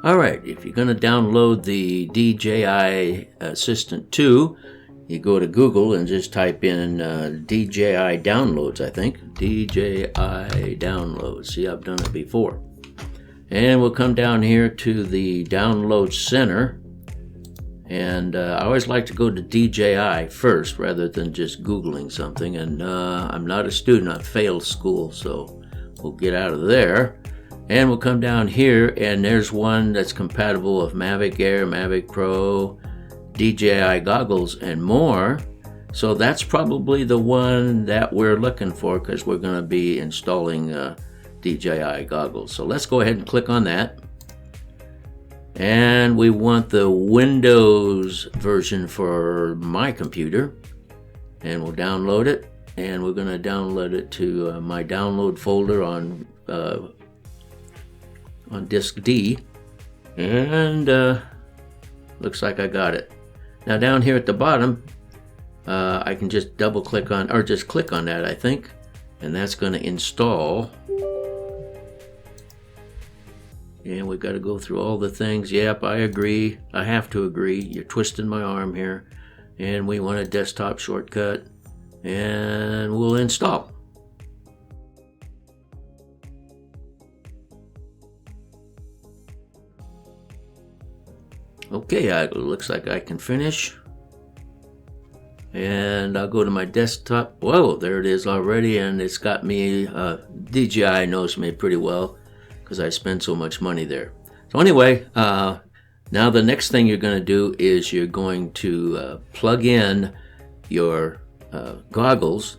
Alright, if you're going to download the DJI Assistant 2, you go to Google and just type in DJI Downloads, I think. DJI Downloads. See, I've done it before. And we'll come down here to the Download Center. And I always like to go to DJI first rather than just Googling something. And I'm not a student. I failed school, so we'll get out of there. And we'll come down here, and there's one that's compatible with Mavic Air, Mavic Pro, DJI goggles, and more. So that's probably the one that we're looking for because we're going to be installing DJI goggles. So let's go ahead and click on that. And we want the Windows version for my computer. And we'll download it. And we're going to download it to my download folder on disk D, and looks like I got it. Now down here at the bottom, I can just double click on, or just click on that, I think, and that's going to install. And we've got to go through all the things. Yep, I agree. I have to agree. You're twisting my arm here. And we want a desktop shortcut, and we'll install. Okay, it looks like I can finish. And I'll go to my desktop. Whoa, there it is already, and it's got me, DJI knows me pretty well because I spend so much money there. So anyway, now the next thing you're going to do is you're going to plug in your goggles.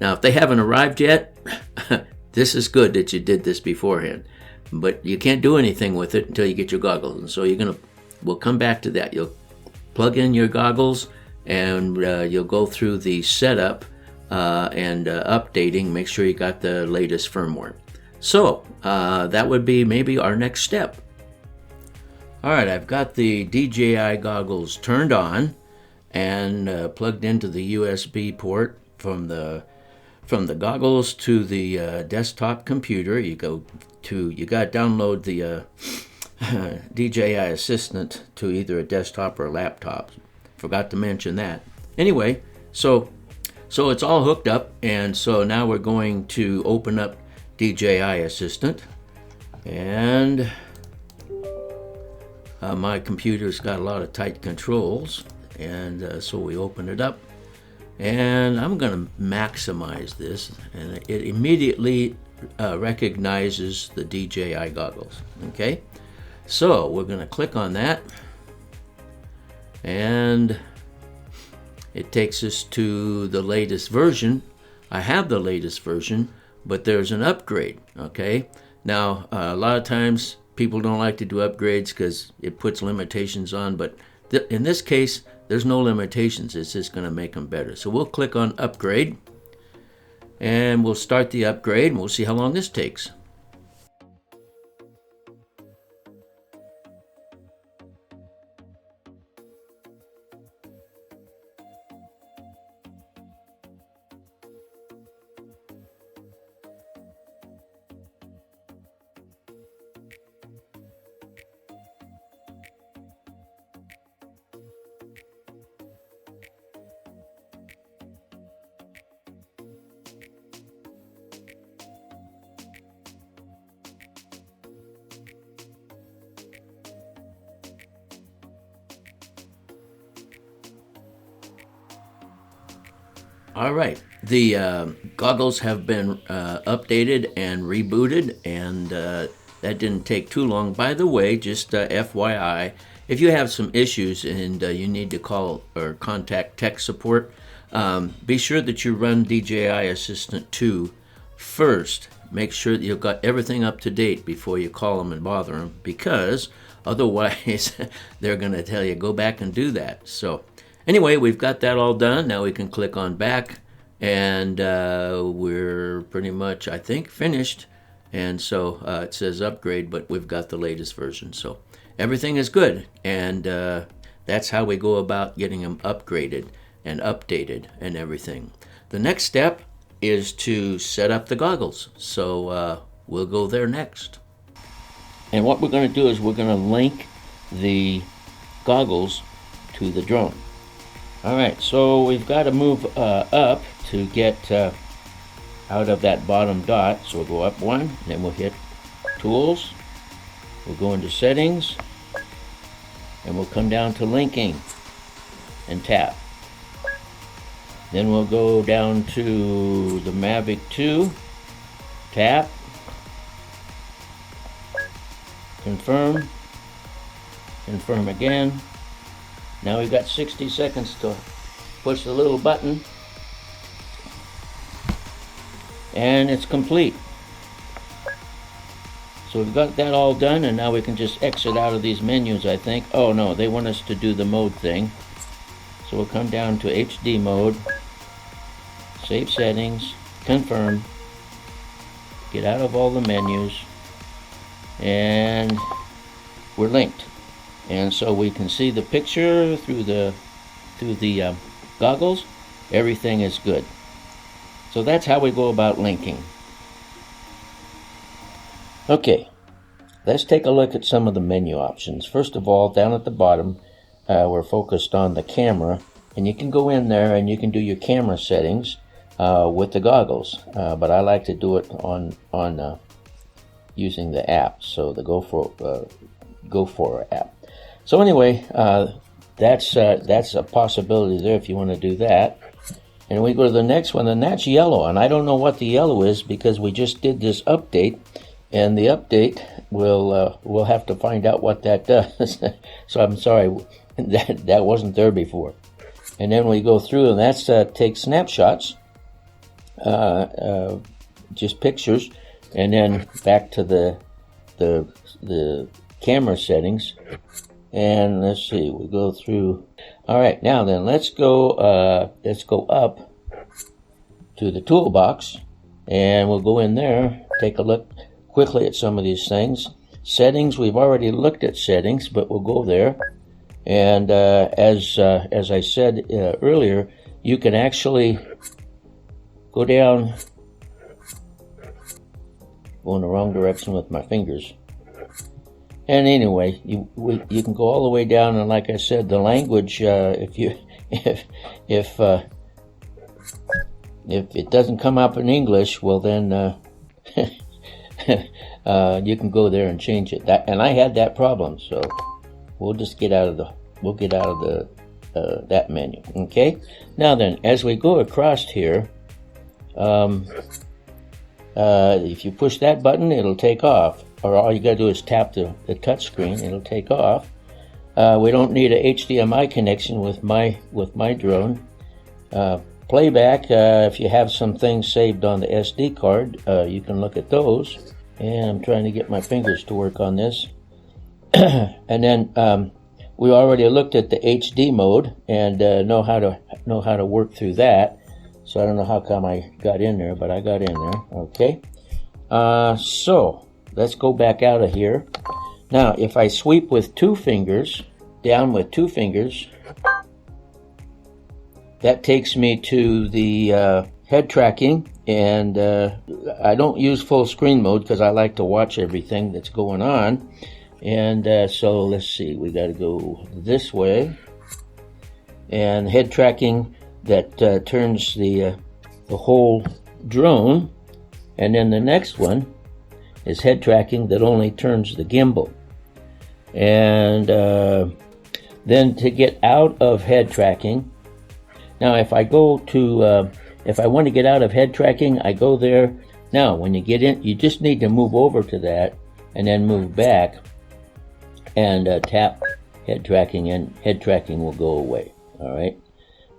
Now, if they haven't arrived yet, this is good that you did this beforehand. But you can't do anything with it until you get your goggles. And so we'll come back to that. You'll plug in your goggles, and you'll go through the setup and updating. Make sure you got the latest firmware. So that would be maybe our next step. All right, I've got the DJI goggles turned on and plugged into the USB port from the goggles to the desktop computer. You got to download the DJI Assistant to either a desktop or a laptop. Forgot to mention that. Anyway, so it's all hooked up, and so now we're going to open up DJI Assistant, and my computer's got a lot of tight controls, and so we open it up, and I'm going to maximize this, and it immediately recognizes the DJI goggles. Okay. So we're going to click on that, and it takes us to the latest version. I have the latest version, but there's an upgrade, okay? Now, a lot of times people don't like to do upgrades because it puts limitations on, but in this case, there's no limitations. It's just going to make them better. So we'll click on upgrade, and we'll start the upgrade, and we'll see how long this takes. All right, the goggles have been updated and rebooted, and that didn't take too long. By the way, just FYI, if you have some issues and you need to call or contact tech support, be sure that you run DJI Assistant 2 first. Make sure that you've got everything up to date before you call them and bother them, because otherwise they're going to tell you go back and do that. So anyway, we've got that all done. Now we can click on back, and we're pretty much, I think, finished. And so it says upgrade, but we've got the latest version. So everything is good, and that's how we go about getting them upgraded and updated and everything. The next step is to set up the goggles. So we'll go there next. And what we're going to do is we're going to link the goggles to the drone. Alright, so we've got to move up to get out of that bottom dot. So we'll go up one, then we'll hit Tools, we'll go into Settings, and we'll come down to Linking and tap. Then we'll go down to the Mavic 2, tap, confirm, confirm again. Now we've got 60 seconds to push the little button, and it's complete. So we've got that all done, and now we can just exit out of these menus, I think. Oh no, they want us to do the mode thing. So we'll come down to HD mode, save settings, confirm, get out of all the menus, and we're linked. And so we can see the picture through the goggles. Everything is good. So that's how we go about linking. Okay, let's take a look at some of the menu options. First of all, down at the bottom, we're focused on the camera, and you can go in there and you can do your camera settings with the goggles. But I like to do it on using the app, so the Go For app. So anyway, that's a possibility there if you want to do that. And we go to the next one, and that's yellow. And I don't know what the yellow is because we just did this update, and the update we'll have to find out what that does. So I'm sorry that wasn't there before. And then we go through, and that's take snapshots, just pictures, and then back to the camera settings. And let's see, we go through. All right, now then, let's go up to the toolbox, and we'll go in there, take a look quickly at some of these things. Settings, we've already looked at settings, but we'll go there. And as I said earlier, you can actually go down, go in the wrong direction with my fingers. And anyway, you can go all the way down, and like I said, the language, if it doesn't come up in English, well then you can go there and change it. And I had that problem, so we'll just get out of that menu. Okay. Now then, as we go across here, if you push that button, it'll take off. Or all you got to do is tap the touch screen. It'll take off. We don't need a HDMI connection with my drone. Playback, if you have some things saved on the SD card, you can look at those. And I'm trying to get my fingers to work on this. And then we already looked at the HD mode and know how to work through that. So I don't know how come I got in there, but I got in there. Okay. So let's go back out of here. Now, if I sweep with 2 fingers, down with 2 fingers, that takes me to the head tracking, and I don't use full screen mode because I like to watch everything that's going on. And so let's see, we got to go this way. And head tracking, that turns the whole drone. And then the next one is head tracking that only turns the gimbal. And then to get out of head tracking, now if I go to, if I want to get out of head tracking, I go there. Now when you get in, you just need to move over to that and then move back and tap head tracking, and head tracking will go away. All right.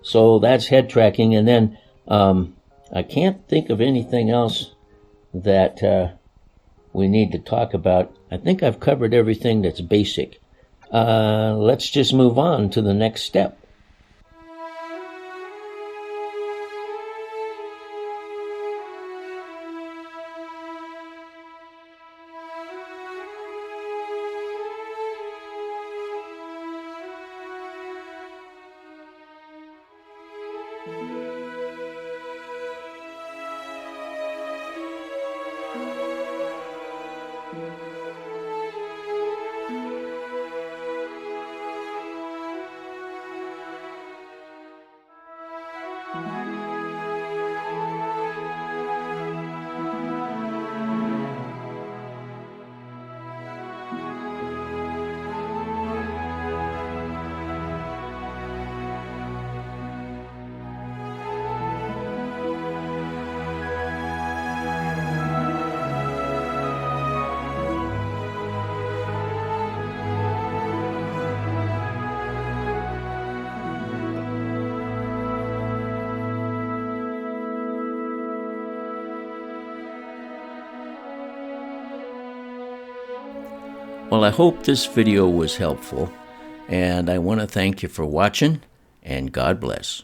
So that's head tracking. And then I can't think of anything else that we need to talk about. I think I've covered everything that's basic. Let's just move on to the next step. Well, I hope this video was helpful, and I want to thank you for watching, and God bless.